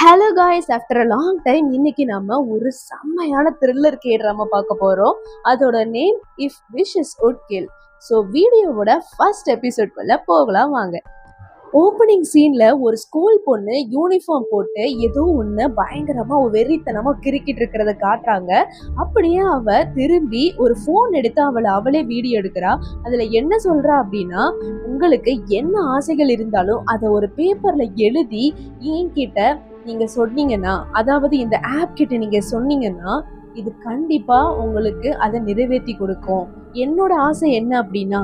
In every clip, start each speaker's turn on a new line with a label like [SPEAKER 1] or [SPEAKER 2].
[SPEAKER 1] Hello guys, after a long time இன்னைக்கு நம்ம ஒரு செம்மையான த்ரில்லர் ட்ராமா பார்க்க போறோம். அதோட name if wishes would kill. So வீடியோவோட ஃபர்ஸ்ட் எபிசோட்குள்ள போகலாம் வாங்க. ஓப்பனிங் சீன்ல ஒரு ஸ்கூல் பொண்ணு யூனிஃபார்ம் போட்டு ஏதோ ஒன்று பயங்கரமா வெறித்தனமா கிறுக்கிட்டு இருக்கிறத காட்டுறாங்க. அப்படியே அவ திரும்பி ஒரு ஃபோன் எடுத்து அவளே வீடியோ எடுக்கிறா. அதுல என்ன சொல்றா அப்படின்னா, உங்களுக்கு என்ன ஆசைகள் இருந்தாலும் அதை ஒரு பேப்பர்ல எழுதி என்கிட்ட நீங்க சொன்னீங்கன்னா, அதாவது இந்த ஆப் கிட்ட நீங்க சொன்னீங்கன்னா, இது கண்டிப்பா உங்களுக்கு அதை நிறைவேற்றி கொடுக்கும். என்னோட ஆசை என்ன அப்படின்னா,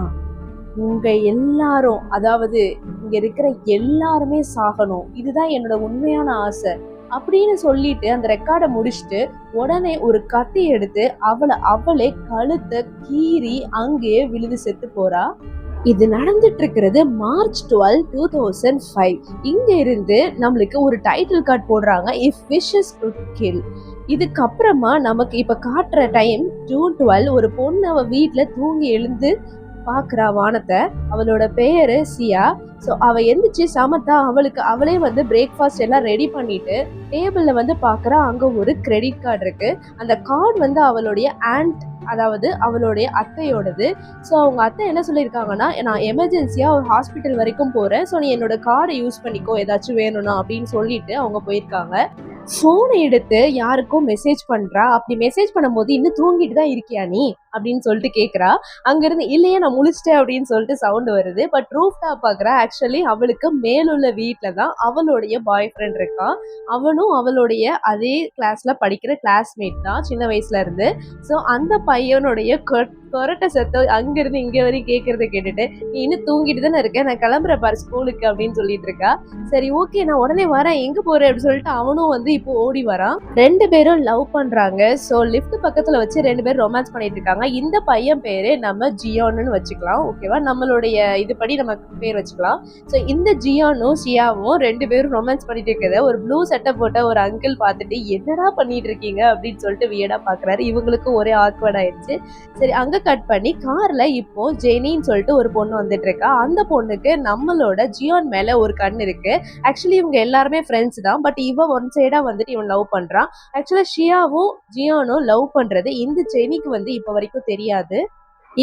[SPEAKER 1] உங்க எல்லாரும், அதாவது இங்க இருக்கிற எல்லாருமே சாகணும். இதுதான் என்னோட உண்மையான ஆசை அப்படின்னு சொல்லிட்டு அந்த ரெக்கார்டை முடிச்சுட்டு உடனே ஒரு கத்தி எடுத்து அவளே கழுத்தை கீறி அங்கேயே விழுந்து செத்து போறா. இது நடந்துட்டு இருக்கிறது March 12, 2005. இங்க இருந்து நம்மளுக்கு ஒரு டைட்டில் கார்டு போடுறாங்க, இஃப் விஷஸ் குட் கில். இதுக்கப்புறமா நமக்கு இப்ப காட்டுற டைம் June 12. ஒரு பொண்ணு அவ வீட்டுல தூங்கி எழுந்து பாக்குறா வானத்தை. அவளோட பெயரு சியா. ஸோ அவ எந்திரிச்சு சமத்தா அவளே பிரேக்ஃபாஸ்ட் எல்லாம் ரெடி பண்ணிட்டு டேபிள்ல பாக்குறா. அங்க ஒரு கிரெடிட் கார்டு இருக்கு. அந்த கார்டு அவளுடைய ஆண்ட், அதாவது அவளுடைய அத்தையோடது. ஸோ அவங்க அத்தை என்ன சொல்லியிருக்காங்கன்னா, நான் எமர்ஜென்சியாக ஒரு ஹாஸ்பிட்டல் வரைக்கும் போகிறேன், ஸோ நீ என்னோட கார்டை யூஸ் பண்ணிக்கோ ஏதாச்சும் வேணும்னா அப்படின்னு சொல்லிட்டு அவங்க போயிருக்காங்க. ஃபோனை எடுத்து யாருக்கும் மெசேஜ் பண்ணுறா. அப்படி மெசேஜ் பண்ணும்போது இன்னும் தூங்கிட்டு தான் இருக்கியா நீ அப்படின்னு சொல்லிட்டு கேட்குறா. அங்கேருந்து இல்லையே நான் முழிச்சிட்டேன் அப்படின்னு சொல்லிட்டு சவுண்டு வருது. பட் ரூஃப் டாப் பார்க்குறா. ஆக்சுவலி அவளுக்கு மேலுள்ள வீட்டில் தான் அவளுடைய பாய் ஃப்ரெண்ட் இருக்கான். அவனும் அவளுடைய அதே கிளாஸில் படிக்கிற கிளாஸ்மேட் தான் சின்ன வயசுல இருந்து. ஸோ அந்த பையனுடைய கொரட்டை சத்தம் அங்கிருந்து இங்கே வரையும் கேட்கறத கேட்டுட்டு, நீ இன்னும் தூங்கிட்டு தானே இருக்கேன், நான் கிளம்புற பாரு ஸ்கூலுக்கு அப்படின்னு சொல்லிட்டு இருக்கா. சரி ஓகே நான் உடனே வரேன், எங்க போறேன் அப்படின்னு சொல்லிட்டு அவனும் இப்போ ஓடி வரான். ரெண்டு பேரும் லவ் பண்றாங்க. ஸோ லிஃப்ட் பக்கத்துல வச்சு ரெண்டு பேரும் ரொமான்ஸ் பண்ணிட்டு இருக்காங்க. இந்த பையன் பேரு நம்ம ஜியான்னு வச்சுக்கலாம், ஓகேவா? நம்மளுடைய இதுபடி நம்ம பேர் வச்சுக்கலாம். ஸோ இந்த ஜியானும் ஷியாவும் ரெண்டு பேரும் ரொமான்ஸ் பண்ணிட்டு இருக்கிறத ஒரு ப்ளூ சட்டை போட்ட ஒரு அங்கிள் பார்த்துட்டு என்னடா பண்ணிட்டு இருக்கீங்க அப்படின்னு சொல்லிட்டு வியடா பாக்குறாரு. இவங்களுக்கு ஒரே ஆக்வர்ட் ஆயிடுச்சு. சரி அங்க கட் பண்ணி கார்ல இப்போ ஜெனின்னு சொல்லிட்டு ஒரு பொண்ணு வந்துட்டு இருக்கா. அந்த பொண்ணுக்கு நம்மளோட ஜியான் மேல ஒரு கண் இருக்கு. ஆக்சுவலி இவங்க எல்லாருமே ஃப்ரெண்ட்ஸ் தான். பட் இவ ஒன் சைடா இவன் லவ் பண்றான். ஆக்சுவலா ஷியாவும் ஜியானும் லவ் பண்றது இந்த ஜெனிக்கு இப்ப வரைக்கும் தெரியாது.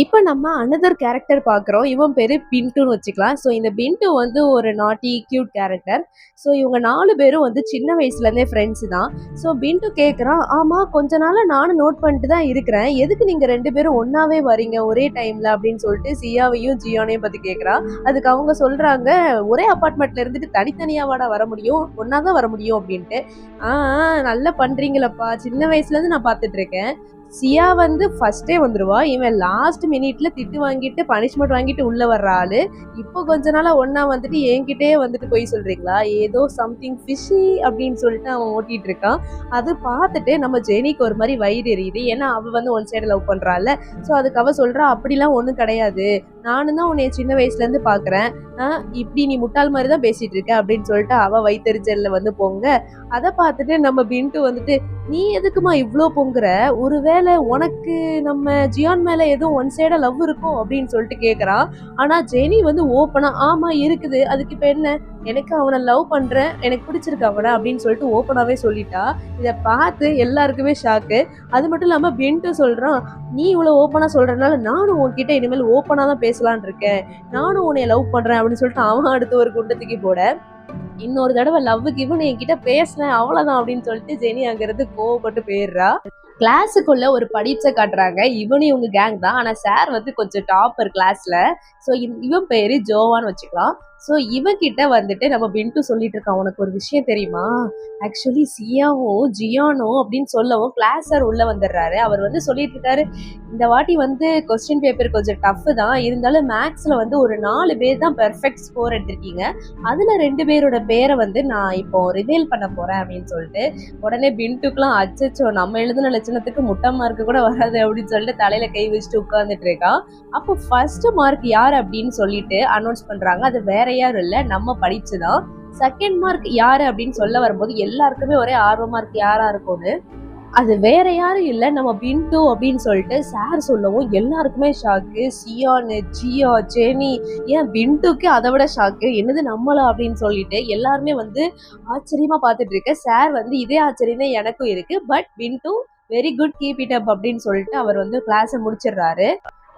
[SPEAKER 1] இப்போ நம்ம அனதர் கேரக்டர் பார்க்குறோம். இவன் பேர் பின்ட்டுன்னு வச்சுக்கலாம். ஸோ இந்த பின்ட்டு ஒரு நாட்டி கியூட் கேரக்டர். ஸோ இவங்க 4 பேரும் சின்ன வயசுலேருந்தே ஃப்ரெண்ட்ஸு தான். ஸோ பின்ட்டு கேட்குறான், ஆமாம் கொஞ்ச நாளாக நானும் நோட் பண்ணிட்டு தான் இருக்கிறேன், எதுக்கு நீங்கள் 2 பேரும் ஒன்றாவே வரீங்க ஒரே டைமில் அப்படின்னு சொல்லிட்டு சியாவையும் ஜியானையும் பற்றி கேட்குறான். அதுக்கு அவங்க சொல்கிறாங்க, ஒரே அப்பார்ட்மெண்ட்டில் இருந்துட்டு தனித்தனியாவாடா வர முடியும், ஒன்றா தான் வர முடியும் அப்படின்ட்டு. நல்லா பண்ணுறீங்களப்பா, சின்ன வயசுலேருந்து நான் பார்த்துட்ருக்கேன். சியா ஃபர்ஸ்டே வந்துருவா. இவன் லாஸ்ட் மினிட்ல திட்டு வாங்கிட்டு பனிஷ்மெண்ட் வாங்கிட்டு உள்ள வர்ற ஆளு. இப்போ கொஞ்ச நாளா ஒன்னா என்கிட்டே போய் சொல்றீங்களா, ஏதோ சம்திங் ஃபிஷி அப்படின்னு சொல்லிட்டு அவன் ஓட்டிட்டு இருக்கான். அது பார்த்துட்டு நம்ம ஜெனிக்கு ஒரு மாதிரி வயிறு எரியுது. ஏன்னா அவ ஒன் சைடு லவ் பண்றாள். ஸோ அதுக்கு அவ சொல்றா, அப்படிலாம் ஒன்றும் கிடையாது, நானும் தான் உன்னை சின்ன வயசுல இருந்து பாக்குறேன், இப்படி நீ முட்டாள் மாதிரி தான் பேசிட்டு இருக்க அப்படின்னு சொல்லிட்டு அவ வயிற்றுச்சல்ல பொங்க. அதை பார்த்துட்டு நம்ம பின்ட்டு நீ எதுக்குமா இவ்வளோ பொங்குற, ஒருவேளை உனக்கு நம்ம ஜியான் மேல எதுவும் ஒன் சைடா லவ் இருக்கும் அப்படின்னு சொல்லிட்டு கேட்குறான். ஆனா ஜெனி ஓப்பனா ஆமா இருக்குது, அதுக்கு இப்ப என்ன, எனக்கு அவனை லவ் பண்றேன், எனக்கு பிடிச்சிருக்கு அவனை அப்படின்னு சொல்லிட்டு ஓப்பனாவே சொல்லிட்டா. இதை பார்த்து எல்லாருக்குமே ஷாக்கு. அது மட்டும் இல்லாம பின்ட்டு சொல்றான், நீ இவ்வளவு ஓப்பனா சொல்றதுனால நானும் உன்கிட்ட இனிமேல் ஓப்பனா தான் பேசலான் இருக்கேன், நானும் உன்னை லவ் பண்றேன் அப்படின்னு சொல்லிட்டு அவன் அடுத்து ஒரு குண்டத்துக்கு போட, இன்னொரு தடவை லவ்வுக்கு இவனு என்கிட்ட பேசினேன் அவ்வளவுதான் அப்படின்னு சொல்லிட்டு ஜெனி அங்கிருந்து கோவப்பட்டு போயிடுறா. கிளாஸுக்குள்ள ஒரு படிப்ஸை காட்டுறாங்க. இவனும் இவங்க கேங் தான். ஆனா சார் கொஞ்சம் டாப்பர் கிளாஸ்ல. ஸோ இவன் பேரு ஜோவான்னு வச்சுக்கலாம். ஸோ இவன்கிட்ட நம்ம பின்ட்டு சொல்லிட்டு இருக்கான், உனக்கு ஒரு விஷயம் தெரியுமா, ஆக்சுவலி சியாவும் ஜியானோ அப்படின்னு சொல்லவும் கிளாஸ் சார் உள்ள வந்துடுறாரு. அவர் சொல்லிட்டு இருக்காரு, இந்த வாட்டி கொஸ்டின் பேப்பர் கொஞ்சம் டஃப் தான், இருந்தாலும் மேக்ஸ்ல ஒரு 4 பேர் தான் பெர்ஃபெக்ட் ஸ்கோர் எடுத்திருக்கீங்க, அதுல 2 பேரோட பேரை நான் இப்போ ரிவீல் பண்ண போறேன் அப்படின்னு சொல்லிட்டு உடனே பின்ட்டுக்குலாம் அச்சச்சோ நம்ம எழுதுன லட்சணத்துக்கு முட்டை மார்க்கு கூட வராது அப்படின்னு சொல்லிட்டு தலையில கை வச்சுட்டு உட்கார்ந்துட்டு இருக்கான். அப்போ ஃபர்ஸ்ட் மார்க் யார் அப்படின்னு சொல்லிட்டு அனௌன்ஸ் பண்றாங்க. அது வேற யாரும் இல்ல, நம்ம படிச்சுதான். செகண்ட் மார்க் யாரு அப்படின்னு சொல்ல வரும்போது எல்லாருக்குமே ஒரே ஆர்வமா இருக்கு யாரா இருக்கும்னு. அது வேற யாரும் இல்ல, நம்ம பிண்டு அப்படின்னு சொல்லிட்டு சார் சொல்லவும் எல்லாருக்குமே ஷாக்கு. சியானு, ஜியா, ஜெனி, ஏன் பிண்டுக்கு அதை விட ஷாக்கு. என்னது நம்மளா அப்படின்னு சொல்லிட்டு எல்லாருமே வந்து ஆச்சரியமா பார்த்துட்டு இருக்க. சார் வந்து இதே ஆச்சரியம் தான் எனக்கும் இருக்கு. But Pintu very good, keep it up அப்படின்னு சொல்லிட்டு அவர் வந்து கிளாஸை முடிச்சிடுறாரு.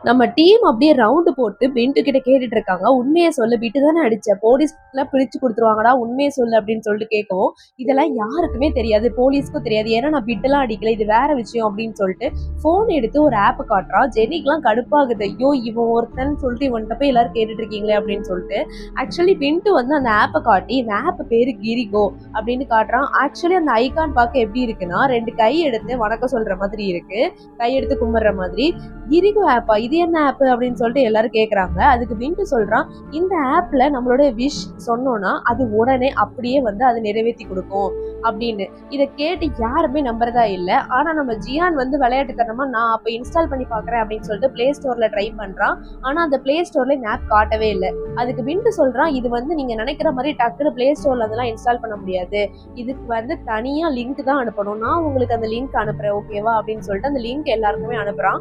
[SPEAKER 1] நம்ம டீம் அப்படியே ரவுண்டு போட்டு பிண்டு கிட்ட கேட்டுட்டு இருக்காங்க. உண்மையை சொல்லு, பிட்டு தானே அடிச்ச, போலீஸ்ல பிடிச்சு கொடுத்துருவாங்கடா, உண்மையை சொல்லு அப்படின்னு சொல்லிட்டு கேட்கவும் இதெல்லாம் யாருக்குமே தெரியாது, போலீஸ்க்கும் தெரியாது, ஏன்னா நான் பிட்டெல்லாம் அடிக்கல, இது வேற விஷயம் அப்படின்னு சொல்லிட்டு ஃபோன் எடுத்து ஒரு ஆப் காட்டுறான். ஜெனிக்கெல்லாம் கடுப்பாகுது, ஐயோ இவன் ஒருத்தன் சொல்லிட்டு இவன்கிட்ட போய் எல்லாரும் கேட்டுட்டு இருக்கீங்களே அப்படின்னு சொல்லிட்டு. ஆக்சுவலி பிண்டு வந்து அந்த ஆப்பை காட்டி, இந்த ஆப் பேரு கிரிகோ அப்படின்னு காட்டுறான். ஆக்சுவலி அந்த ஐகான் பார்க்க எப்படி இருக்குன்னா, 2 கை எடுத்து வணக்கம் சொல்ற மாதிரி இருக்கு, கை எடுத்து கும்பிடுற மாதிரி. கிரிகோ ஆப்பா, இது என்ன ஆப் அப்படின்னு சொல்லிட்டு எல்லாரும் கேட்குறாங்க. அதுக்கு பிண்டு சொல்றான், இந்த ஆப்ல நம்மளோட விஷ் சொன்னோம்னா அது உடனே அப்படியே வந்து அது நிறைவேற்றி கொடுக்கும் அப்படின்னு. இதை கேட்டு யாருமே நம்புறதா இல்லை. ஆனா நம்ம ஜியான் வந்து விளையாட்டுத்தனமா நான் அப்போ இன்ஸ்டால் பண்ணி பார்க்குறேன் அப்படின்னு சொல்லிட்டு பிளே ஸ்டோர்ல ட்ரை பண்றான். ஆனா அந்த பிளே ஸ்டோர்ல இந்த ஆப் காட்டவே இல்லை. அதுக்கு பிண்டு சொல்றான், இது வந்து நீங்க நினைக்கிற மாதிரி டக்குனு பிளே ஸ்டோர்ல அதெல்லாம் இன்ஸ்டால் பண்ண முடியாது, இதுக்கு வந்து தனியா லிங்க் தான் அனுப்பணும், நான் உங்களுக்கு அந்த லிங்க் அனுப்புறேன் ஓகேவா அப்படின்னு சொல்லிட்டு அந்த லிங்க் எல்லாருக்குமே அனுப்புறான்.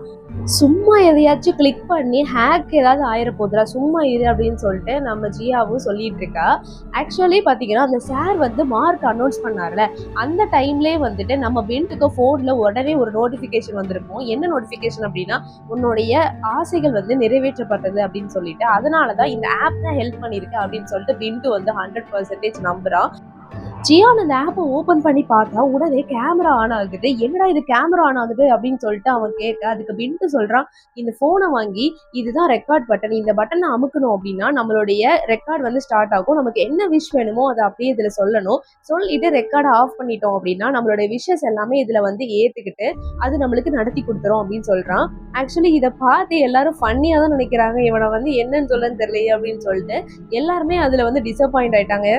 [SPEAKER 1] சும்மா எதையாச்சும் கிளிக் பண்ணி ஹேக் ஏதாவது ஆயிர போதுரா, சும்மா இரு அப்படின்னு சொல்லிட்டு நம்ம ஜியாவும் சொல்லிட்டு இருக்கா. ஆக்சுவலி பார்த்தீங்கன்னா அந்த சார் வந்து மார்க் அனௌன்ஸ் பண்ணார்ல, அந்த டைம்லேயே வந்துட்டு நம்ம பிண்டுக்கு ஃபோனில் உடனே ஒரு நோட்டிஃபிகேஷன் வந்திருக்கும். என்ன நோட்டிஃபிகேஷன் அப்படின்னா, உன்னுடைய ஆசைகள் வந்து நிறைவேற்றப்பட்டது அப்படின்னு சொல்லிட்டு, அதனால தான் இந்த ஆப் தான் ஹெல்ப் பண்ணியிருக்கு அப்படின்னு சொல்லிட்டு பிண்டு வந்து 100% நம்புறான். ஜியான் அந்த ஆப்பை ஓப்பன் பண்ணி பார்த்தா உடனே கேமரா ஆன் ஆகுது. என்னடா இது கேமரா ஆன் ஆகுது அப்படின்னு சொல்லிட்டு அவன் கேட்க, அதுக்கு பிண்டு சொல்றான், இந்த போனை வாங்கி இதுதான் ரெக்கார்ட் பட்டன், இந்த பட்டனை அமுக்கணும் அப்படின்னா நம்மளுடைய ரெக்கார்ட் வந்து ஸ்டார்ட் ஆகும், நமக்கு என்ன விஷ் வேணுமோ அதை அப்படியே இதுல சொல்லணும், சொல்லிட்டு ரெக்கார்டை ஆஃப் பண்ணிட்டோம் அப்படின்னா நம்மளுடைய விஷஸ் எல்லாமே இதுல வந்து ஏத்துக்கிட்டு அது நம்மளுக்கு நடத்தி கொடுத்துரும் அப்படின்னு சொல்றான். ஆக்சுவலி இதை பார்த்து எல்லாரும் ஃபன்னியா தான் நினைக்கிறாங்க, இவனை வந்து என்னன்னு சொல்லன்னு தெரியலையே அப்படின்னு சொல்லிட்டு எல்லாருமே அதுல வந்து டிசப்பாயிண்ட் ஆயிட்டாங்க.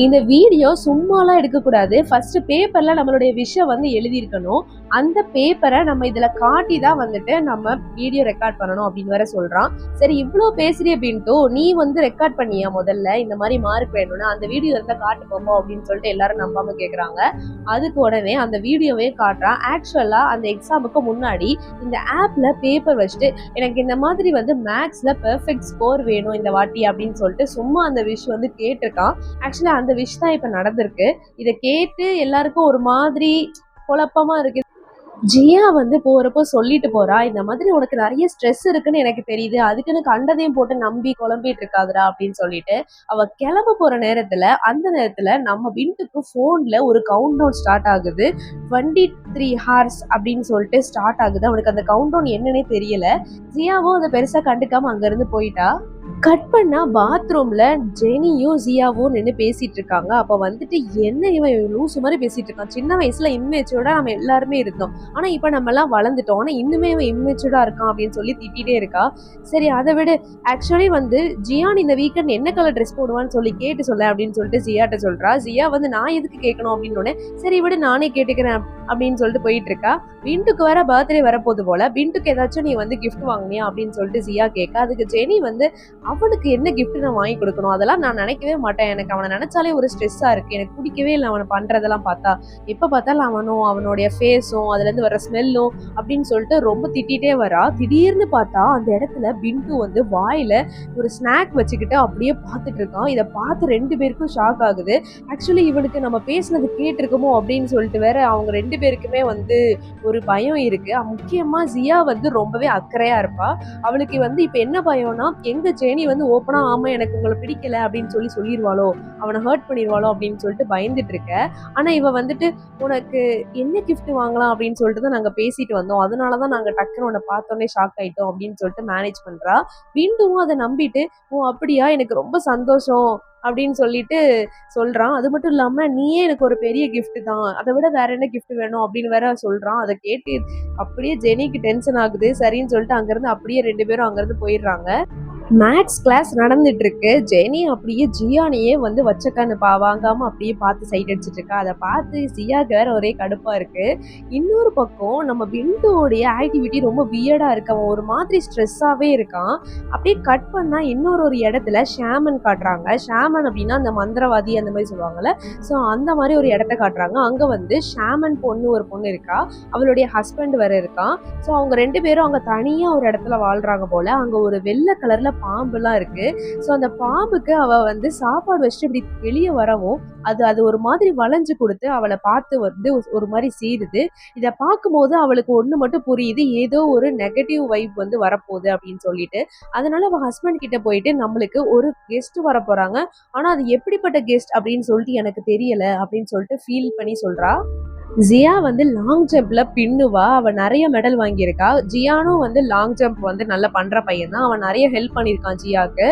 [SPEAKER 1] இந்த வீடியோ சும்மாலாம் எடுக்கக்கூடாது, ஃபர்ஸ்ட் பேப்பர்ல நம்மளுடைய விஷயம் வந்து எழுதியிருக்கணும், அந்த பேப்பரை நம்ம இதுல காட்டி தான் வந்துட்டு நம்ம வீடியோ ரெக்கார்ட் பண்ணணும் அப்படின்னு வேற சொல்றான். சரி இவ்வளோ பேசுறிய பிண்டு, நீ வந்து ரெக்கார்ட் பண்ணியா முதல்ல இந்த மாதிரி மார்க் வேணும்னு, அந்த வீடியோ இருந்தா காட்டு போப்போம் அப்படின்னு சொல்லிட்டு எல்லாரும் நம்பாம கேட்குறாங்க. அதுக்கு உடனே அந்த வீடியோவே காட்டுறான். ஆக்சுவலா அந்த எக்ஸாமுக்கு முன்னாடி இந்த ஆப்ல பேப்பர் வச்சுட்டு, எனக்கு இந்த மாதிரி வந்து மேக்ஸ்ல பெர்ஃபெக்ட் ஸ்கோர் வேணும் இந்த வாட்டி அப்படின்னு சொல்லிட்டு சும்மா அந்த விஷ் வந்து கேட்டிருக்கான். ஆக்சுவலா அந்த விஷ் தான் இப்ப நடந்திருக்கு. இதை கேட்டு எல்லாருக்கும் ஒரு மாதிரி குழப்பமா இருக்கு. ஜியா வந்து போறப்போ சொல்லிட்டு போறா, இந்த மாதிரி உனக்கு நிறைய ஸ்ட்ரெஸ் இருக்குன்னு எனக்கு தெரியுது, அதுக்குன்னு கண்டதையும் போட்டு நம்பி குழம்பிட்டு இருக்காதுடா அப்படின்னு சொல்லிட்டு அவ கிளம்ப போற நேரத்துல, அந்த நேரத்துல நம்ம பிண்டுக்கு போன்ல ஒரு கவுண்ட் டவுன் ஸ்டார்ட் ஆகுது. 23 ஹார்ஸ் அப்படின்னு சொல்லிட்டு ஸ்டார்ட் ஆகுது. அவனுக்கு அந்த கவுண்ட் டவுன் என்னன்னே தெரியல. ஜியாவும் அதை பெருசா கண்டுக்காம அங்க இருந்து போயிட்டா. கட் பண்ணா பாத்ரூம்ல ஜெனியும் ஜியாவும் நின்று பேசிட்டு இருக்காங்க. அப்ப வந்துட்டு என்ன இவன் லூசு மாதிரி பேசிட்டு இருக்கான், சின்ன வயசுல இம்மெச்சூர்டா நம்ம எல்லாருமே இருந்தோம், ஆனா இப்ப நம்ம எல்லாம் வளர்ந்துட்டோம், ஆனா இன்னுமே இவன் இம்மெச்சூர்டா இருக்கான் அப்படின்னு சொல்லி திட்டிகிட்டே இருக்கா. சரி அதை விட, ஆக்சுவலி வந்து ஜியான் இந்த வீக்கெண்ட் என்ன கலர் ட்ரெஸ் போடுவான்னு சொல்லி கேட்டு சொல்ல அப்படின்னு சொல்லிட்டு ஜியாட்ட சொல்றா. ஜியா வந்து நான் எதுக்கு கேட்கணும் அப்படின்னு, சரி விட நானே கேட்டுக்கிறேன் அப்படின்னு சொல்லிட்டு போயிட்டு இருக்கா. பிண்டுக்கு வேற பர்த்டே வரப்போது போல, பிண்டுக்கு ஏதாச்சும் நீ வந்து கிஃப்ட் வாங்கினியா அப்படின்னு சொல்லிட்டு ஜியா கேட்க, அதுக்கு ஜெனி வந்து அவனுக்கு என்ன கிஃப்ட் நான் வாங்கி கொடுக்கணும், அதெல்லாம் நான் நினைக்கவே மாட்டேன், எனக்கு அவனை நினைச்சாலே ஒரு ஸ்ட்ரெஸ்ஸா இருக்கு, எனக்கு பிடிக்கவே இல்லை அவனை பண்றதெல்லாம் பார்த்தா, எப்ப பார்த்தாலும் அவனும் அவனுடைய ஃபேஸும் அதுல இருந்து வர ஸ்மெல்லும் அப்படின்னு சொல்லிட்டு ரொம்ப திட்டிகிட்டே வரா. திடீர்னு பார்த்தா அந்த இடத்துல பிண்டு வந்து வாயில ஒரு ஸ்நாக் வச்சுக்கிட்டு அப்படியே பார்த்துட்டு இருக்கான். இதை பார்த்து 2 பேருக்கும் ஷாக் ஆகுது. ஆக்சுவலி இவனுக்கு நம்ம பேசுனது கேட்டிருக்கோமோ அப்படின்னு சொல்லிட்டு வேற அவங்க 2 பேருக்குமே வந்து ஒரு பயம் இருக்கு. முக்கியமா ஜியா வந்து ரொம்பவே அக்கறையா இருப்பா. அவளுக்கு வந்து இப்ப என்ன பயம்னா, எங்க ஜெனி வந்து ஓப்பனா ஆமா எனக்கு உங்களை பிடிக்கல அப்படின்னு சொல்லிடுவாளோ, அவனை ஹர்ட் பண்ணிடுவாளோ அப்படின்னு சொல்லிட்டு பயந்துட்டு இருக்க. ஆனா இவ வந்துட்டு உனக்கு என்ன கிஃப்ட் வாங்கலாம் அப்படின்னு சொல்லிட்டு தான் நாங்க பேசிட்டு வந்தோம், அதனாலதான் நாங்க டக்குன்னு உன்னை பார்த்தோன்னே ஷாக் ஆயிட்டோம் அப்படின்னு சொல்லிட்டு மேனேஜ் பண்றா. பிண்டுவும் அதை நம்பிட்டு, ஓ அப்படியா எனக்கு ரொம்ப சந்தோஷம் அப்படின்னு சொல்லிட்டு சொல்றான். அது மட்டும் இல்லாம நீயே எனக்கு ஒரு பெரிய கிஃப்ட் தான், அதை விட வேற என்ன கிஃப்ட் வேணும் அப்படின்னு வேற சொல்றான். அதை கேட்டு அப்படியே ஜெனிக்கு டென்ஷன் ஆகுது. சரின்னு சொல்லிட்டு அங்கிருந்து அப்படியே 2 பேரும் அங்கிருந்து போயிடுறாங்க. மேக்ஸ் கிளாஸ் நடந்துட்டு இருக்கு. ஜெனி அப்படியே ஜியானையே வந்து வச்சக்கண்ணு வாங்காம அப்படியே பார்த்து சைட் அடிச்சிட்டு இருக்கா. அதை பார்த்து ஜியாக்கு வேற ஒரே கடுப்பா இருக்கு. இன்னொரு பக்கம் நம்ம பிந்துவோடைய ஆக்டிவிட்டி ரொம்ப வியர்டா இருக்கு. அவன் ஒரு மாதிரி ஸ்ட்ரெஸ்ஸாவே இருக்கான். அப்படியே கட் பண்ணா இன்னொரு இடத்துல ஷாமன் காட்டுறாங்க. ஷாமன் அப்படின்னா அந்த மந்திரவாதி அந்த மாதிரி சொல்லுவாங்கல்ல. ஸோ அந்த மாதிரி ஒரு இடத்த காட்டுறாங்க. அங்க வந்து ஷாமன் ஒரு பொண்ணு இருக்கா. அவளுடைய ஹஸ்பண்ட் வேற இருக்கான். ஸோ அவங்க 2 பேரும் அங்க தனியா ஒரு இடத்துல வாழ்றாங்க போல. அங்க ஒரு வெள்ளை கலர்ல பாம்புலாம் இருக்கு. ஸோ அந்த பாம்புக்கு அவ வந்து சாப்பாடு வச்சுட்டு இப்படி வெளியே வரவும் அது ஒரு மாதிரி வளைஞ்சு கொடுத்து அவளை பார்த்து வந்து ஒரு மாதிரி சீருது. இதை பார்க்கும்போது அவளுக்கு ஒண்ணு மட்டும் புரியுது, ஏதோ ஒரு நெகட்டிவ் வைப் வந்து வரப்போகுது அப்படின்னு சொல்லிட்டு. அதனால அவ ஹஸ்பண்ட் கிட்ட போயிட்டு நம்மளுக்கு ஒரு கெஸ்ட் வர போறாங்க, ஆனா அது எப்படிப்பட்ட கெஸ்ட் அப்படின்னு சொல்லிட்டு எனக்கு தெரியல அப்படின்னு சொல்லிட்டு ஃபீல் பண்ணி சொல்றா. ஜியா வந்து லாங் ஜம்ப்ல பின்னுவா. அவ நிறைய மெடல் வாங்கியிருக்கா. ஜியானும் வந்து லாங் ஜம்ப் வந்து நல்லா பண்ற பையன் தான். அவன் நிறைய ஹெல்ப் பண்ணியிருக்கான் ஜியாக்கு.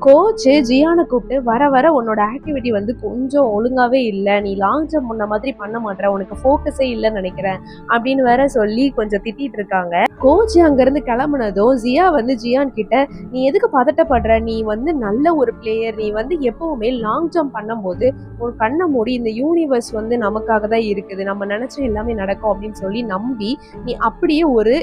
[SPEAKER 1] கோச் ஜியானை கூப்பிட்டு வர வர உன்னோட ஆக்டிவிட்டி வந்து கொஞ்சம் ஒழுங்காவே இல்லை, நீ லாங் ஜம்ப் முன்ன மாதிரி பண்ண மாட்டேற, உனக்கு ஃபோக்கஸே இல்லைன்னு நினைக்கிறேன் அப்படின்னு வேற சொல்லி கொஞ்சம் திட்டிட்டு இருக்காங்க. கோச் அங்கிருந்து கிளம்புனதும் ஜியா வந்து ஜியான் கிட்ட, நீ எதுக்கு பதட்டப்படுற, நீ வந்து நல்ல ஒரு பிளேயர், நீ வந்து எப்பவுமே லாங் ஜம்ப் பண்ணும்போது உன் கண்ணை மூடி இந்த யூனிவர்ஸ் வந்து நமக்காக தான் இருக்குது, நம்ம நினைச்ச எல்லாமே நடக்கும் அப்படின்னு சொல்லி நம்பி நீ அப்படியே ஒரு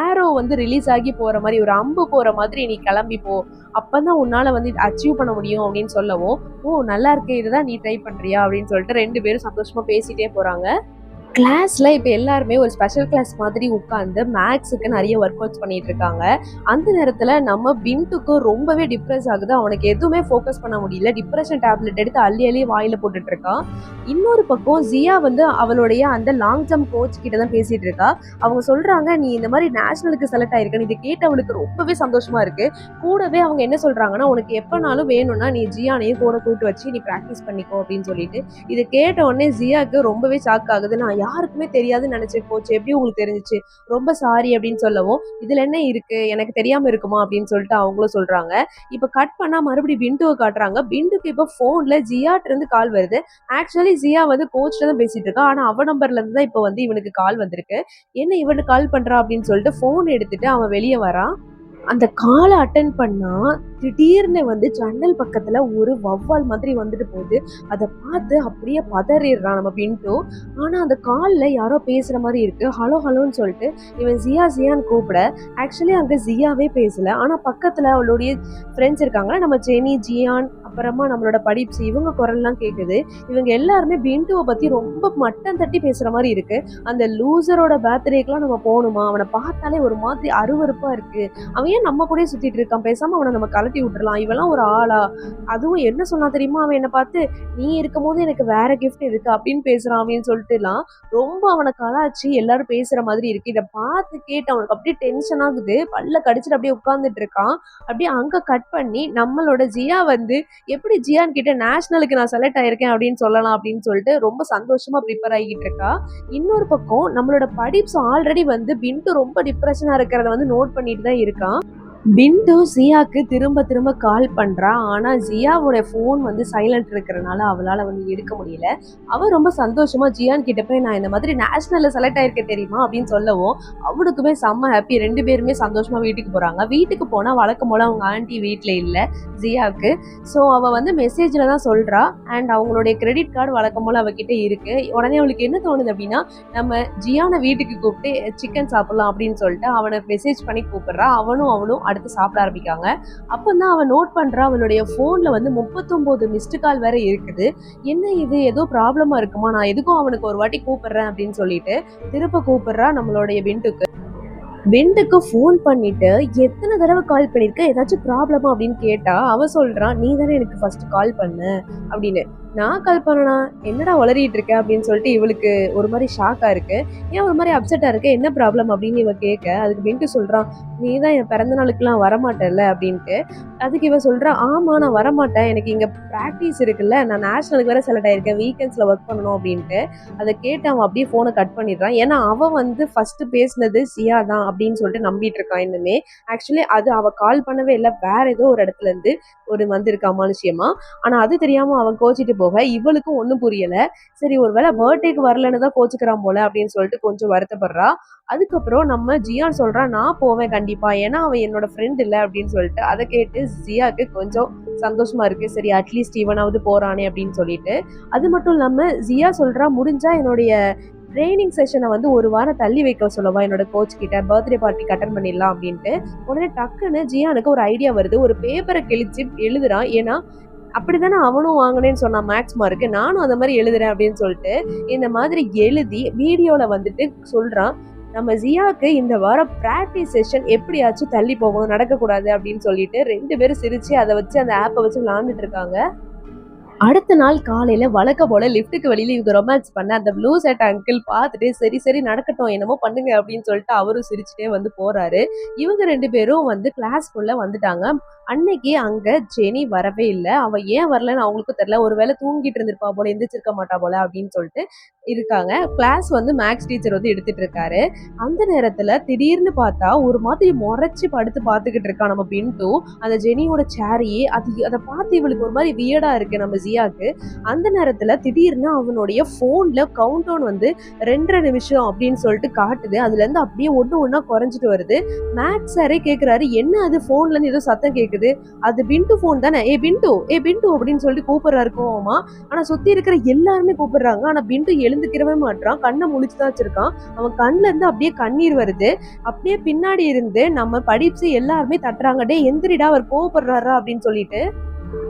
[SPEAKER 1] ஆரோ வந்து ரிலீஸ் ஆகி போற மாதிரி, ஒரு அம்பு போற மாதிரி நீ கிளம்பி போ, அப்பதான் உன்னால வந்து அச்சீவ் பண்ண முடியும் அப்படின்னு சொல்லவும், ஓ நல்லா இருக்கே, இதுதான் நீ ட்ரை பண்றியா அப்படின்னு சொல்லிட்டு 2 பேரும் சந்தோஷமா பேசிட்டே போறாங்க. கிளாஸ்ல இப்போ எல்லாருமே ஒரு ஸ்பெஷல் கிளாஸ் மாதிரி உட்காந்து மேக்ஸுக்கு நிறைய ஒர்க் அவுட்ஸ் பண்ணிட்டு இருக்காங்க. அந்த நேரத்துல நம்ம பின்ட்டுக்கு ரொம்பவே டிப்ரெஸ் ஆகுது. அவனுக்கு எதுவுமே ஃபோக்கஸ் பண்ண முடியல. டிப்ரெஷன் டேப்லெட் எடுத்து அள்ளி அள்ளி வாயில போட்டுட்டு இருக்கான். இன்னொரு பக்கம் ஜியா வந்து அவளுடைய அந்த லாங் ஜம்ப் கோச் கிட்ட தான் பேசிட்டு இருக்கா. அவங்க சொல்றாங்க, நீ இந்த மாதிரி நேஷனலுக்கு செலக்ட் ஆயிருக்கன்னு. இதை கேட்டு அவளுக்கு ரொம்பவே சந்தோஷமா இருக்கு. கூடவே அவங்க என்ன சொல்றாங்கன்னா, உனக்கு எப்பனாலும் வேணும்னா நீ ஜியானையும் கூட கூட்டு வச்சு நீ ப்ராக்டிஸ் பண்ணிக்கோ அப்படின்னு சொல்லிட்டு. இதை கேட்ட உடனே ஜியாக்கு ரொம்பவே ஷாக் ஆகுது. நான் யாருக்குமே தெரியாதுன்னு நினைச்சேன் கோச், எப்படி உங்களுக்கு தெரிஞ்சிச்சு, ரொம்ப சாரி அப்படின்னு சொல்லவும், இதுல என்ன இருக்கு, எனக்கு தெரியாம இருக்குமா அப்படின்னு சொல்லிட்டு அவங்களும் சொல்றாங்க. இப்ப கட் பண்ணா மறுபடியும் பிண்டுவை காட்டுறாங்க. பிண்டுக்கு இப்ப போன்ல ஜியாட்ட இருந்து கால் வருது. ஆக்சுவலி ஜியா வந்து கோச்ல தான் பேசிட்டு இருக்கா. ஆனா அவ நம்பர்ல இருந்து தான் இப்ப வந்து இவனுக்கு கால் வந்திருக்கு. என்ன இவனுக்கு கால் பண்றா அப்படின்னு சொல்லிட்டு போன் எடுத்துட்டு அவன் வெளியே வரான். அந்த காலை அட்டன் பண்ணா திடீர்னு வந்து ஜன்னல் பக்கத்துல ஒரு வவ்வால் மாதிரி வந்துட்டு போகுது. அதை பார்த்து அப்படியே பதறிடுறான் நம்ம பின்ட்டு. ஆனா அந்த கால்ல யாரோ பேசுற மாதிரி இருக்கு. ஹலோ ஹலோன்னு சொல்லிட்டு இவன் ஜியா ஜியான்னு கூப்பிட, ஆக்சுவலி அங்க ஜியாவே பேசல. ஆனா பக்கத்துல அவளுடைய ஃப்ரெண்ட்ஸ் இருக்காங்க, நம்ம ஜெனி, ஜியான், அப்புறமா நம்மளோட படிப்ஸ், இவங்க குரல்லாம் கேக்குது. இவங்க எல்லாருமே பின்ட்டுவை பத்தி ரொம்ப மட்டம் தட்டி பேசுற மாதிரி இருக்கு. அந்த லூசரோட பர்த்டேக்கெல்லாம் நம்ம போகணுமா, அவனை பார்த்தாலே ஒரு மாதிரி அருவருப்பா இருக்கு, அவன் ஏன் நம்ம கூட சுத்திட்டு இருக்கான், பேசாம அவனை நம்ம கலட்டி விட்டுறலாம், இவெல்லாம் ஒரு ஆளா, அதுவும் என்ன சொன்னா தெரியுமா, அவன் என்ன பார்த்து நீ இருக்கும் போது எனக்கு வேற கிஃப்ட் இருக்கு அப்படின்னு பேசுறான் அப்படின்னு சொல்லிட்டுலாம் ரொம்ப அவனை கலாச்சி எல்லாரும் பேசுற மாதிரி இருக்கு. இதை பார்த்து கேட்டு அவனுக்கு அப்படியே டென்ஷன் ஆகுது. பல்ல கடிச்சிட்டு அப்படியே உட்கார்ந்துட்டு இருக்கான். அப்படியே அங்க கட் பண்ணி நம்மளோட ஜியா வந்து எப்படி ஜியான் கிட்ட நேஷனலுக்கு நான் செலக்ட் ஆயிருக்கேன் அப்படின்னு சொல்லலாம் அப்படின்னு சொல்லிட்டு ரொம்ப சந்தோஷமா ப்ரிப்பேர் ஆகிட்டு இருக்கா. இன்னொரு பக்கம் நம்மளோட படிப்ஸ் ஆல்ரெடி வந்து பின்ட்டு ரொம்ப டிப்ரெஷனா இருக்கிறத வந்து நோட் பண்ணிட்டு தான் இருக்கான். பிந்து ஜியாக்கு திரும்ப திரும்ப கால் பண்றா. ஆனா ஜியாவோட போன் வந்து சைலண்ட் இருக்கிறதுனால அவளால வந்து எடுக்க முடியல. அவ ரொம்ப சந்தோஷமா ஜியான் கிட்ட போய், நான் இந்த மாதிரி நேஷனல்ல செலக்ட் ஆயிருக்கேன் தெரியுமா அப்படின்னு சொல்லவும் அவனுக்குமே செம்ம ஹாப்பி. 2 பேருமே சந்தோஷமா வீட்டுக்கு போறாங்க. வீட்டுக்கு போனா வழக்கம் போல அவங்க ஆண்டி வீட்டுல இல்ல ஜியாவுக்கு. ஸோ அவ வந்து மெசேஜ்ல தான் சொல்றா. அண்ட் அவங்களுடைய கிரெடிட் கார்டு வழக்கம் போல அவகிட்ட இருக்கு. உடனே அவளுக்கு என்ன தோணுது அப்படின்னா, நம்ம ஜியான வீட்டுக்கு கூப்பிட்டு சிக்கன் சாப்பிடலாம் அப்படின்னு சொல்லிட்டு அவனை மெசேஜ் பண்ணி கூப்பிடுறா. அவளும் அடுத்து சாப்பிட ஆரம்பிக்காங்க. அப்பதான் அவன் நோட் பண்றா, அவளுடைய போன்ல வந்து 39 மிஸ்டு கால் வேற இருக்குது. என்ன இது, ஏதோ ப்ராப்ளமா இருக்குமா, நான் எதுக்கும் அவனுக்கு ஒரு வாட்டி கூப்பிடுறேன் அப்படின்னு சொல்லிட்டு திருப்ப கூப்பிடுறா நம்மளுடைய பிண்டுக்கு ஃபோன் பண்ணிட்டு, எத்தனை தடவை கால் பண்ணிருக்க, ஏதாச்சும் ப்ராப்ளமா அப்படின்னு கேட்டா அவ சொல்றான், நீ தானே எனக்கு ஃபர்ஸ்ட் கால் பண்ண அப்படின்னு. நான் கால் பண்ணனா, என்னடா உளறிட்டு இருக்க அப்படின்னு சொல்லிட்டு இவளுக்கு ஒரு மாதிரி ஷாக்கா இருக்கு. ஏன் ஒரு மாதிரி அப்செட்டா இருக்கு, என்ன ப்ராப்ளம் அப்படின்னு இவ கேட்க, அதுக்கு பின்ட்டு சொல்றான், நீ தான் என் பிறந்த நாளுக்குலாம் வரமாட்டேல்ல அப்படின்ட்டு. அதுக்கு இவ சொல்றா, ஆமா நான் வரமாட்டேன், எனக்கு இங்க ப்ராக்டிஸ் இருக்குல்ல, நான் நேஷனலுக்கு வேற செலக்ட் ஆயிருக்கேன், வீக்கெண்ட்ஸ்ல ஒர்க் பண்ணணும் அப்படின்ட்டு. அதை கேட்டு அவன் அப்படியே போனை கட் பண்ணிடுறான். ஏன்னா அவன் வந்து ஃபர்ஸ்ட் பேசினது சியா தான் அப்படின்னு சொல்லிட்டு நம்பிட்டு இருக்கான் இன்னுமே. ஆக்சுவலி அது அவ கால் பண்ணவே இல்லை, வேற ஏதோ ஒரு இடத்துல இருந்து ஒரு வந்திருக்கா மனுஷியமா. ஆனா அது தெரியாம அவன் கோச்சிட்டு போக இவளுக்கும் ஒன்றும் புரியல. சரி ஒருவேளை பர்த்டேக்கு வரலன்னு தான் கோச்சுக்கிறான் போல அப்படின்னு சொல்லிட்டு கொஞ்சம் வருத்தப்படுறா. அதுக்கப்புறம் நம்ம ஜியான் சொல்றான், நான் போவேன் கண்டிப்பா. ஏன்னா அவன் என்னோட ஃப்ரெண்ட் இல்ல அப்படின்னு சொல்லிட்டு. அதை கேட்டு ஜியாக்கு கொஞ்சம் சந்தோஷமா இருக்கு. சரி அட்லீஸ்ட் இவனாவது போறானே அப்படின்னு சொல்லிட்டு. அது மட்டும் இல்லாம ஜியா சொல்றா, முடிஞ்சா என்னுடைய ட்ரைனிங் செஷனை வந்து ஒரு வாரம் தள்ளி வைக்க சொல்லவா என்னோட கோச் கிட்ட, பர்த்டே பார்ட்டிக்கு அட்டன் பண்ணிடலாம் அப்படின்ட்டு. உடனே டக்குன்னு ஜியானுக்கு ஒரு ஐடியா வருது. ஒரு பேப்பரை கிழிச்சு எழுதுறான். ஏன்னா அப்படித்தானே அவனும் வாங்கினேன்னு சொன்னான் மேக்ஸ் மார்க்கு, நானும் அந்த மாதிரி எழுதுறேன் அப்படின்னு சொல்லிட்டு இந்த மாதிரி எழுதி வீடியோல வந்துட்டு சொல்றான், நம்ம ஜியாவுக்கு இந்த வாரம் பிராக்டிஸ் செஷன் எப்படியாச்சும் தள்ளி போகணும், நடக்கக்கூடாது அப்படின்னு சொல்லிட்டு 2 பேரும் சிரிச்சு அதை வச்சு அந்த ஆப்பை வச்சு விளாண்டுட்டு இருக்காங்க. அடுத்த நாள் காலையில வழக்க போல லிஃப்ட்டுக்கு வெளியில இவங்க ரொமான்ஸ் பண்ண அந்த ப்ளூ ஷர்ட் அங்கிள் பார்த்துட்டு சரி சரி நடக்கட்டும் என்னமோ பண்ணுங்க அப்படின்னு சொல்லிட்டு அவரும் சிரிச்சுட்டே வந்து போறாரு. இவங்க 2 பேரும் வந்து கிளாஸ்க்குள்ள வந்துட்டாங்க. அன்னைக்கு அங்க ஜெனி வரவே இல்லை. அவ ஏன் வரலன்னு அவங்களுக்கும் தெரியல. ஒருவேளை தூங்கிட்டு இருந்திருப்பா போல, எந்திரிச்சிருக்க மாட்டா போல அப்படின்னு சொல்லிட்டு இருக்காங்க. கிளாஸ் வந்து மேக்ஸ் டீச்சர் வந்து எடுத்துட்டு இருக்காரு. அந்த நேரத்துல திடீர்னு பார்த்தா ஒரு மாதிரி முறைச்சு படுத்து பார்த்துக்கிட்டு இருக்கான் நம்ம பிண்டு. அந்த ஜெனியோட சேரையே அதை பார்த்து இவளுக்கு ஒரு மாதிரி வியர்டா இருக்கு நம்ம ஜியாக்கு. அந்த நேரத்துல திடீர்னு அவனுடைய போன்ல கவுண்ட் டவுன் வந்து 2.5 நிமிஷம் அப்படின்னு சொல்லிட்டு காட்டுது. அதுல இருந்து அப்படியே ஒண்ணா குறைஞ்சிட்டு வருது. மேக்ஸ் சாரே கேக்குறாரு, என்ன அது போன்ல இருந்து ஏதோ சத்தம் கேக்குது, அது பிண்டு போன் தானே, ஏ பிண்டு அப்படின்னு சொல்லிட்டு கூப்பிடுறாரு கோவமா. ஆனா சுத்தி இருக்கிற எல்லாருமே கூப்பிடுறாங்க. ஆனா பிண்டு எழுந்துக்கிறவே மாட்டான், கண்ணை முழிச்சுதான் வச்சிருக்கான். அவன் கண்ணுல இருந்து அப்படியே கண்ணீர் வருது. அப்படியே பின்னாடி இருந்து நம்ம படிப்ஸ் எல்லாருமே தட்டுறாங்க, டே எந்திரிடா அவர் கோவப்படுறாரா அப்படின்னு சொல்லிட்டு.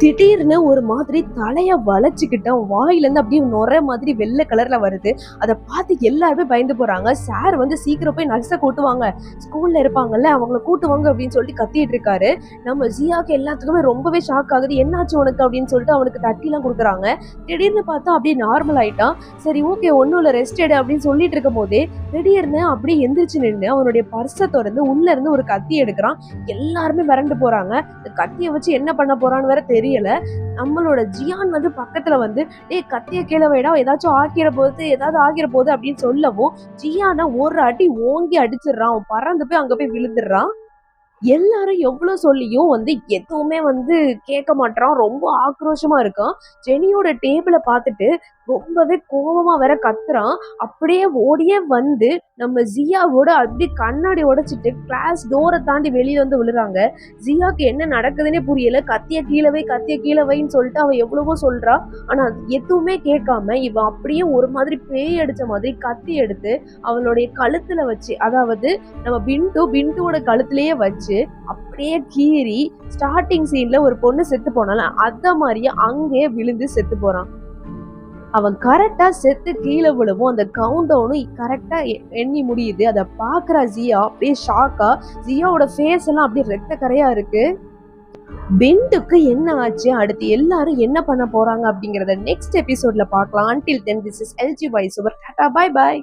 [SPEAKER 1] திடீர்னு ஒரு மாதிரி தலைய வளைச்சுக்கிட்ட வாயில இருந்து அப்படியே நுரை மாதிரி வெள்ளை கலர்ல வருது. அதை பார்த்து எல்லாருமே பயந்து போறாங்க. சார் வந்து சீக்கிரம் போய் நர்ஸை கூட்டுவாங்க, ஸ்கூல்ல இருப்பாங்கல்ல அவங்கள கூட்டுவாங்க அப்படின்னு சொல்லிட்டு கத்திட்டு இருக்காரு. நம்ம ஜியாக்கு எல்லாத்துக்குமே ரொம்பவே ஷாக் ஆகுது. என்னாச்சு உனக்கு அப்படின்னு சொல்லிட்டு அவனுக்கு தட்டிலாம் கொடுக்குறாங்க. திடீர்னு பார்த்தா அப்படியே நார்மல் ஆயிட்டான். சரி ஓகே ஒன்னும் இல்ல ரெஸ்ட் எடு அப்படின்னு சொல்லிட்டு இருக்கும் போதே திடீர்னு அப்படியே எந்திரிச்சு நின்று அவனுடைய பர்ஸை திறந்து உள்ள இருந்து ஒரு கத்தி எடுக்கிறான். எல்லாருமே மிரண்டு போறாங்க. கத்தியை வச்சு என்ன பண்ண போறான்னு வேற தெரியல. நம்மளோட ஜியான் வந்து பக்கத்துல வந்து டேய் கத்திய கீழே வைடா, ஏதாச்சும் ஆகிற போது அப்படின்னு சொல்லவும் ஜியானை ஒரு அடி ஓங்கி அடிச்சிடுறான். அவன் பறந்து போய் அங்க போய் விழுந்துடுறான். எல்லாரும் எவ்வளவு சொல்லியும் வந்து எதுவுமே வந்து கேட்க மாட்டான். ரொம்ப ஆக்ரோஷமா இருக்கான். ஜெனியோட டேபிளை பார்த்துட்டு ரொம்பவே கோபமா வேற கத்துறான். அப்படியே ஓடியே வந்து நம்ம ஜியாவோட அப்படி கண்ணாடி உடைச்சிட்டு கிளாஸ் டோரை தாண்டி வெளியில வந்து விழுறாங்க. ஜியாக்கு என்ன நடக்குதுன்னே புரியல. கத்திய கீழே வைன்னு சொல்லிட்டு அவன் எவ்வளவோ சொல்றா. ஆனா எதுவுமே கேட்காம இவன் அப்படியே ஒரு மாதிரி பேய் அடிச்ச மாதிரி கத்தி எடுத்து அவளுடைய கழுத்துல வச்சு, அதாவது நம்ம பிண்டுவோட கழுத்துலயே வச்சு அப்படியே கீறி ஸ்டார்டிங் சீன்ல ஒரு பொண்ணு செத்து போனால அத மாதிரியே அங்கே விழுந்து செத்து போறான். அவன் கரெக்டா செத்து கீழே விழுவும் அந்த கவுண்ட் டவுனும் கரெக்டா எண்ணி முடியுது. அதை பாக்குற ஜியா அப்படியே ஷாக்கா, ஜியாவோட ஃபேஸ் எல்லாம் அப்படியே ரெட்ட கரையா இருக்கு. பிண்டுக்கு என்ன ஆச்சு, அடுத்து எல்லாரும் என்ன பண்ண போறாங்க அப்படிங்கறத நெக்ஸ்ட் எபிசோட்ல பார்க்கலாம். until then this is LG Voice over. Tata, bye bye.